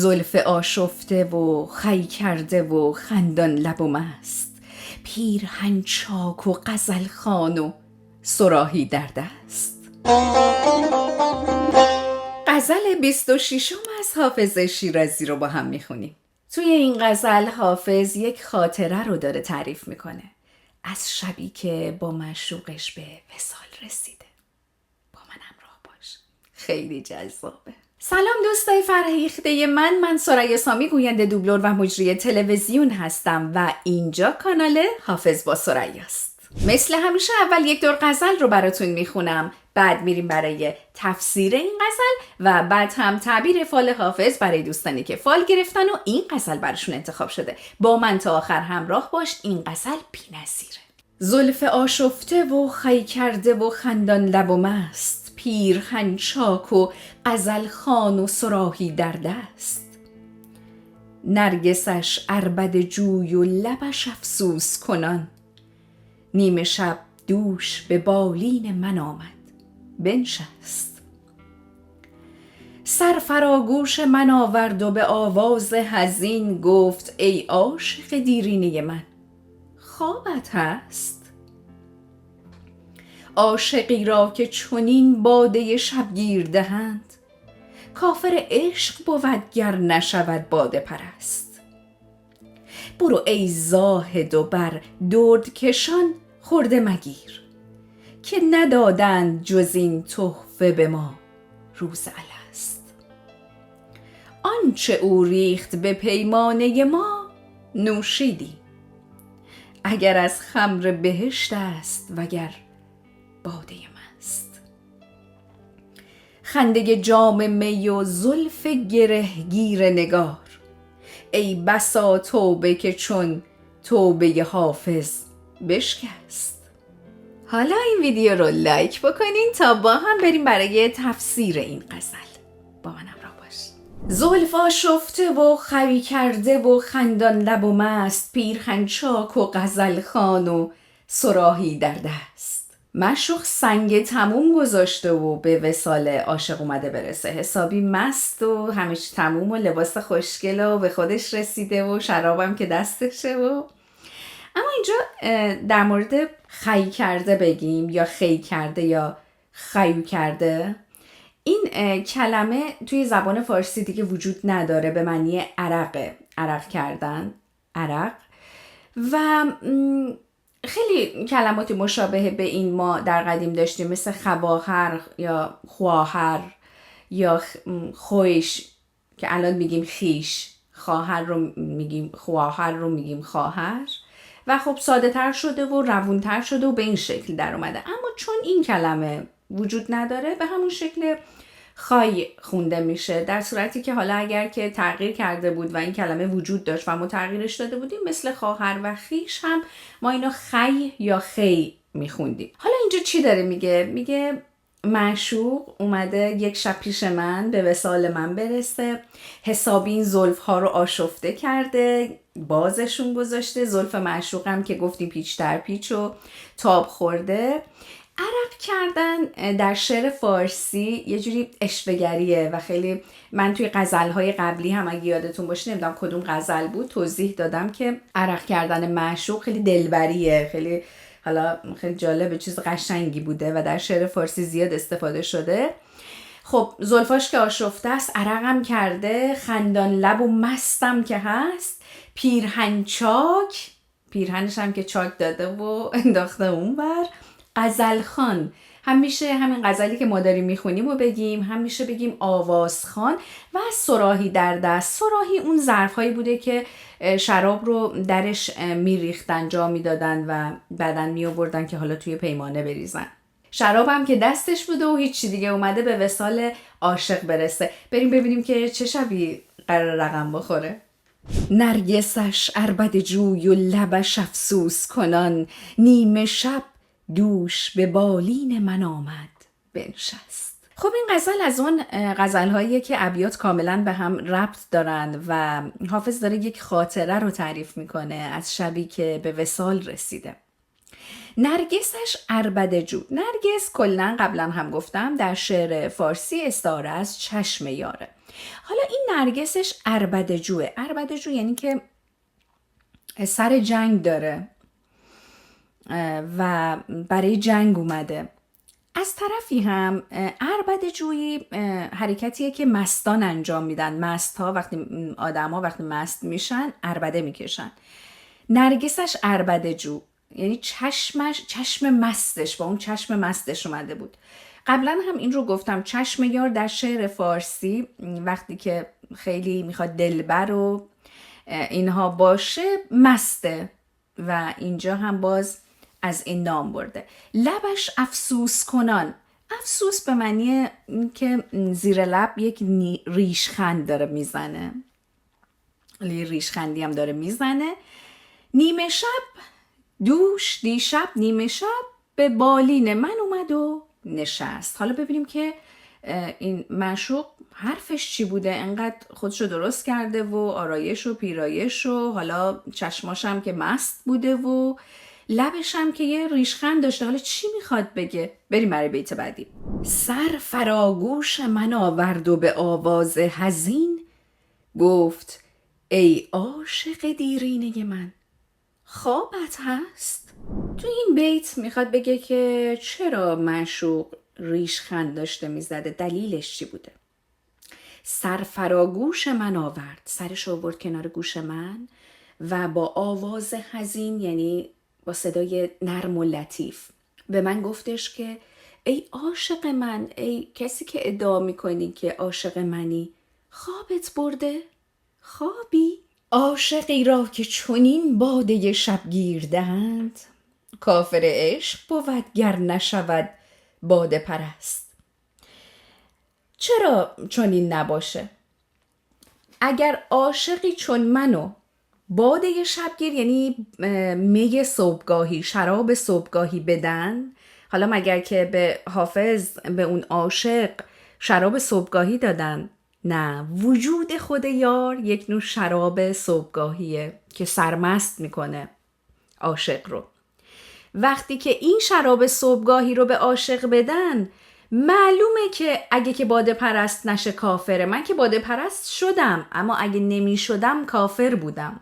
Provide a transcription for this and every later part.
زلف آشفته و خی کرده و خندان لب و مست، پیرهن چاک و غزل خوان و صراحی در دست. غزل 26 از حافظ شیرازی رو با هم میخونیم. توی این غزل حافظ یک خاطره رو داره تعریف میکنه از شبی که با معشوقش به وصال رسیده. با من همراه باش، خیلی جذابه. سلام دوستای فرهیخته من سریا سامی، گوینده دوبلور و مجری تلویزیون هستم و اینجا کانال حافظ با سریاست. مثل همیشه اول یک دور غزل رو براتون میخونم، بعد میریم برای تفسیر این غزل و بعد هم تعبیر فال حافظ برای دوستانی که فال گرفتن و این غزل براشون انتخاب شده. با من تا آخر همراه باش، این غزل بی‌نظیره. زلف آشفته و خی کرده و خندان لب و مست، پیرهن چاک و غزل خوان و صراحی در دست. نرگسش عربده جوی و لبش افسوس کنان، نیمه شب دوش به بالین من آمد بنشست. سر فراگوش من آورد و به آواز حزین گفت ای عاشق دیرینه من، خوابت هست؟ عاشقی را که چنین باده شبگیر دهند، کافر عشق بود گر نشود باده پرست. برو ای زاهد و بر درد کشان خورده مگیر، که ندادند جز این تحفه به ما روز الست. آنچه او ریخت به پیمانه ما نوشیدیم، اگر از خمر بهشت است وگر باده مست. خنده جام می و زلف گرهگیر نگار، ای بسا توبه که چون توبه حافظ بشکست. حالا این ویدیو رو لایک بکنین تا با هم بریم برای تفسیر این غزل. با من همراه باش. زلف آشفته و خی کرده و خندان لب و مست، پیرهن چاک و غزل خوان و صراحی در دست. معشوق سنگ تموم گذاشته و به وصال عاشق اومده برسه، حسابی مست و همیشه تموم و لباس خوشگل و به خودش رسیده و شرابم که دستشه. و اما اینجا در مورد خی کرده بگیم یا خی کرده یا خیو کرده. این کلمه توی زبان فارسی دیگه وجود نداره، به معنی عرق کردن، عرق. و خیلی کلمات مشابه به این ما در قدیم داشتیم، مثل خواهر یا خواهر یا خویش که الان میگیم خیش، خواهر رو میگیم خواهر رو میگیم خواهر. و خب ساده تر شده و روون تر شده و به این شکل در اومده. اما چون این کلمه وجود نداره به همون شکل خای خونده میشه، در صورتی که حالا اگر که تغییر کرده بود و این کلمه وجود داشت و ما تغییرش داده بودیم، مثل خواهر و خیش هم ما اینو خی یا خی میخوندیم. حالا اینجا چی داره میگه معشوق اومده یک شب پیش من به وصال من برسه، حسابی این زلف ها رو آشفته کرده، بازشون گذاشته. زلف معشوقم که گفتیم پیچ در پیچ و تاب خورده. عرق کردن در شعر فارسی یه جوری اشوه‌گریه و خیلی من توی غزل‌های قبلی هم اگه یادتون باشه، نمیدونم کدوم غزل بود، توضیح دادم که عرق کردن معشوق خیلی دلبریه، خیلی حالا خیلی جالبه، چیز قشنگی بوده و در شعر فارسی زیاد استفاده شده. خب زلفاش که آشفته است، عرقم کرده، خندان لب و مستم که هست، پیرهن چاک، پیرهنش هم که چاک داده و انداخته اون بر، غزل خوان، همیشه همین غزلی که ما داریم میخونیم و بگیم، همیشه بگیم آواز خوان، و صراحی در دست. صراحی اون ظرف‌هایی بوده که شراب رو درش میریختن، جا میدادن و بعدن میآوردن که حالا توی پیمانه بریزن. شراب هم که دستش بوده و هیچ چی دیگه، اومده به وصال عاشق برسه. بریم ببینیم که چه شبی قرار رقم بخوره. نرگسش عربده جوی و لبش افسوس کنان، نیمه شب دوش به بالین من آمد بنشست. خب این غزل از اون غزل‌هاییه که ابیات کاملا به هم ربط دارن و حافظ داره یک خاطره رو تعریف میکنه از شبی که به وصال رسیده. نرگسش عربده جو. نرگس کلن قبلا هم گفتم در شعر فارسی استعاره از چشم یاره. حالا این نرگسش عربده‌جوه. عربده‌جو یعنی که سر جنگ داره و برای جنگ اومده. از طرفی هم عربده‌جویی حرکتیه که مستان انجام میدن. مست ها وقتی مست میشن عربده میکشن. نرگسش عربده‌جو یعنی چشم مستش، با اون چشم مستش اومده بود. قبلا هم این رو گفتم، چشم یار در شعر فارسی وقتی که خیلی میخواد دلبر و اینها باشه مسته و اینجا هم باز از این نام برده. لبش افسوس کنان. افسوس به معنی که زیر لب یک ریشخند داره میزنه، ریشخندی هم داره میزنه. نیمه شب دوش دیشب نیمه شب به بالین من اومد و نشست. حالا ببینیم که این معشوق حرفش چی بوده، انقدر خودشو درست کرده و آرایش و پیرایش و حالا چشماشم که مست بوده و لبش هم که یه ریشخند داشته. حالا چی میخواد بگه؟ بریم برای بیت بعدی. سر فراگوش من آورد و به آواز حزین گفت ای عاشق دیرینه من خوابت هست؟ تو این بیت میخواد بگه که چرا معشوق ریشخند داشته میزده، دلیلش چی بوده. سر فراگوش من آورد، سرش آورد کنار گوش من و با آواز حزین یعنی با صدای نرم و لطیف به من گفتش که ای عاشق من، ای کسی که ادعا میکنی که عاشق منی، خوابت برده؟ خوابی؟ عاشقی را که چنین باده شبگیر دهند کافر عشق بود گر نشود باده پرست. چرا چنین نباشه؟ اگر عاشقی چون منو باده شبگیر یعنی می صبحگاهی، شراب صبحگاهی بدن، حالا مگر که به حافظ، به اون عاشق شراب صبحگاهی دادن؟ نه، وجود خود یار یک نوع شراب صبحگاهیه که سرمست میکنه عاشق رو. وقتی که این شراب صبحگاهی رو به عاشق بدن معلومه که اگه که باده پرست نشه کافره. من که باده پرست شدم، اما اگه نمی شدم کافر بودم.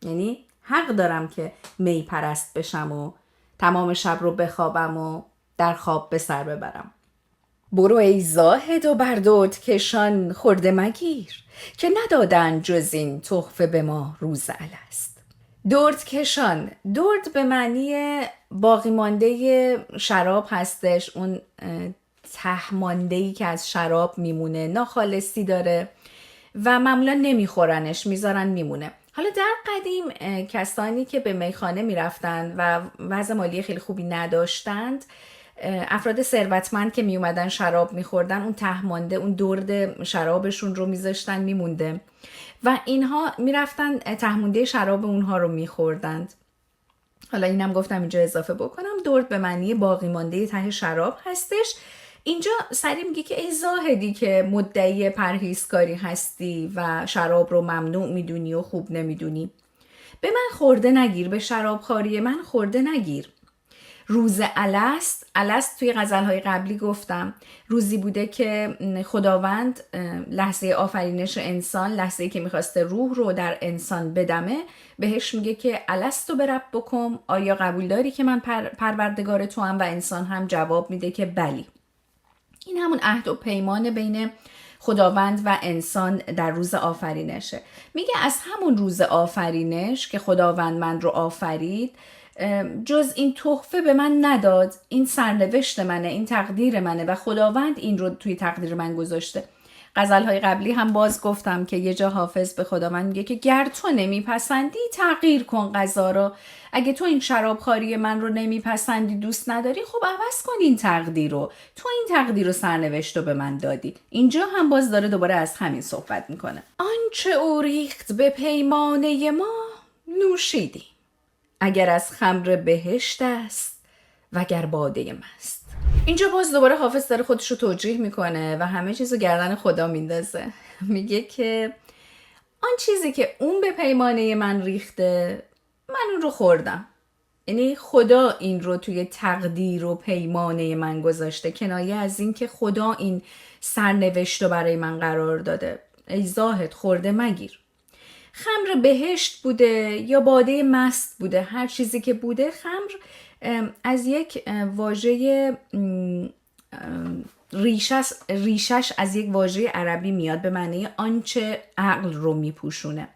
یعنی حق دارم که می پرست بشم و تمام شب رو بخوابم و در خواب به سر ببرم. برو ای زاهد و بردود کشان خورده مگیر که ندادن جز این تحفه به ما روز الست. درد کشان، درد به معنی باقی مانده شراب هستش، اون ته مانده‌ای که از شراب میمونه، ناخالصی داره و معمولا نمیخورنش، میذارن میمونه. حالا در قدیم کسانی که به میخانه میرفتن و وضع مالی خیلی خوبی نداشتند، افراد ثروتمند که می اومدن شراب میخوردن، اون ته مانده، اون درد شرابشون رو میذاشتن میمونده و اینها میرفتن ته مانده شراب اونها رو میخوردند. حالا اینم گفتم اینجا اضافه بکنم، درد به معنی باقی مانده ته شراب هستش. اینجا سری میگه که ای زاهدی که مدعی پرهیزکاری هستی و شراب رو ممنوع میدونی و خوب نمیدونی، به من خورده نگیر، به شرابخواری من خورده نگیر. روز الست، الست توی غزلهای قبلی گفتم روزی بوده که خداوند لحظه آفرینش انسان، لحظه‌ای که میخواسته روح رو در انسان بدمه، بهش میگه که الستو برب بکن، آیا قبول داری که من پروردگار تو هم؟ و انسان هم جواب میده که بلی. این همون عهد و پیمان بین خداوند و انسان در روز آفرینشه. میگه از همون روز آفرینش که خداوند من رو آفرید جز این تحفه به من نداد. این سرنوشت منه، این تقدیر منه و خداوند این رو توی تقدیر من گذاشته. غزلهای قبلی هم باز گفتم که یه جا حافظ به خداوند میگه که گر تو نمیپسندی تغییر کن قضا رو. اگه تو این شرابخواری من رو نمیپسندی، دوست نداری، خب عوض کن این تقدیر رو. تو این تقدیر و سرنوشت رو به من دادی. اینجا هم باز داره دوباره از همین صحبت میکنه. آنچه او ریخت به پیمانه ما نوشیدیم، اگر از خمر بهشت است وگر باده مست. اینجا باز دوباره حافظ داره خودش رو توجیه میکنه و همه چیزو گردن خدا میندازه. میگه که آن چیزی که اون به پیمانه من ریخته من اون رو خوردم. یعنی خدا این رو توی تقدیر و پیمانه من گذاشته، کنایه از این که خدا این سرنوشت رو برای من قرار داده. ای زاهد خورده مگیر. خمر بهشت بوده یا باده مست بوده، هر چیزی که بوده، خمر از یک واژه ریشش از یک واژه عربی میاد به معنی آنچه عقل رو میپوشونه.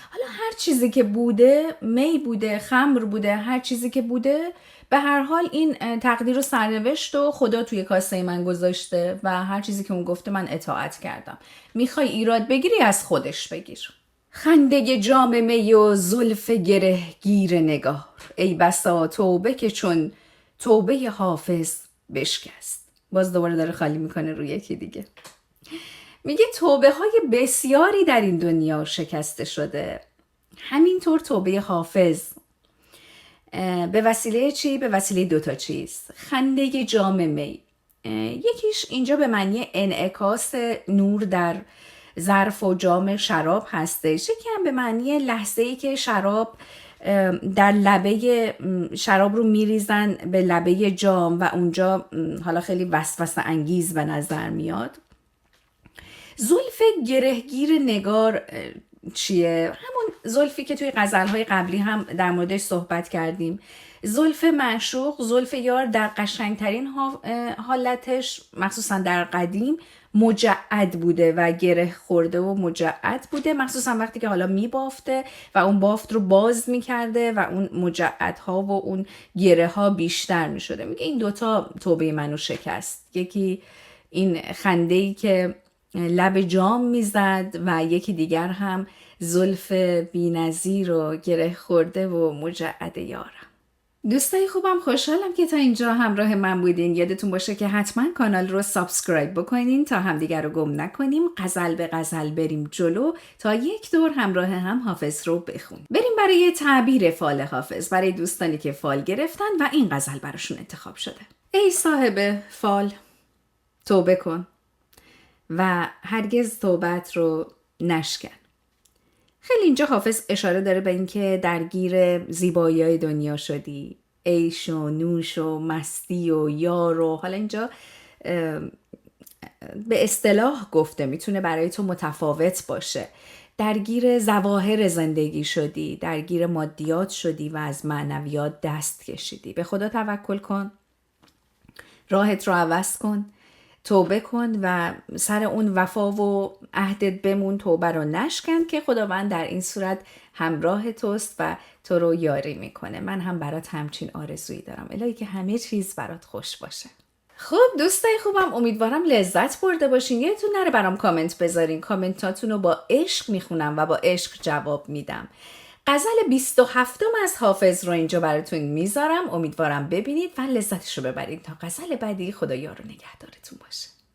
حالا هر چیزی که بوده، می بوده، خمر بوده، هر چیزی که بوده، به هر حال این تقدیر و سرنوشت و خدا توی کاسه من گذاشته و هر چیزی که اون گفته من اطاعت کردم. میخوای ایراد بگیری از خودش بگیر. خنده جام می و زلف گره گیر نگار، ای بسا توبه که چون توبه حافظ بشکست. باز دوباره داره خالی میکنه روی یکی دیگه. میگه توبه های بسیاری در این دنیا شکسته شده، همینطور توبه حافظ. به وسیله چی؟ به وسیله دوتا چیز. خنده جام می، یکیش اینجا به معنی انعکاس نور در ظرف و جام شراب هستش، یکی هم به معنی لحظه‌ای که شراب در لبه شراب رو میریزن به لبه جام و اونجا حالا خیلی وسوسه انگیز به نظر میاد. زلف گرهگیر نگار چیه؟ همون زلفی که توی غزلهای قبلی هم در موردش صحبت کردیم. زلف معشوق، زلف یار در قشنگترین حالتش مخصوصا در قدیم مجعد بوده و گره خورده و مجعد بوده، مخصوصا وقتی که حالا میبافته و اون بافت رو باز میکرده و اون مجعدها و اون گره ها بیشتر میشده. میگه این دوتا توبه منو شکست. یکی این خنده‌ای که لب جام میزد و یکی دیگر هم زلف بی‌نظیر و گره خورده و مجعد یارم. دوستای خوبم، خوشحالم که تا اینجا همراه من بودین. یادتون باشه که حتما کانال رو سابسکرایب بکنین تا همدیگر رو گم نکنیم. غزل به غزل بریم جلو تا یک دور همراه هم حافظ رو بخونیم. بریم برای تعبیر فال حافظ برای دوستانی که فال گرفتن و این غزل براشون انتخاب شده. ای صاحب فال، توبه کن و هرگز توبت رو نشکن. خیلی اینجا حافظ اشاره داره به اینکه درگیر زیبایی‌های دنیا شدی، عیش و نوش و مستی و یار و حالا اینجا به اصطلاح گفته میتونه برای تو متفاوت باشه. درگیر ظواهر زندگی شدی، درگیر مادیات شدی و از معنویات دست کشیدی. به خدا توکل کن، راحت رو عوض کن، توبه کن و سر اون وفا و عهدت بمون، توبه رو نشکن که خداوند در این صورت همراه توست و تو رو یاری میکنه. من هم برات همچین آرزویی دارم، الهی که همه چیز برات خوش باشه. خب دوستای خوبم، امیدوارم لذت برده باشین. یادتون نره برام کامنت بذارین، کامنتاتون رو با عشق میخونم و با عشق جواب میدم. غزل 27 از حافظ رو اینجا براتون میذارم، امیدوارم ببینید و لذتش رو ببرید. تا غزل بعدی، خدا یار و نگهدارتون باشه.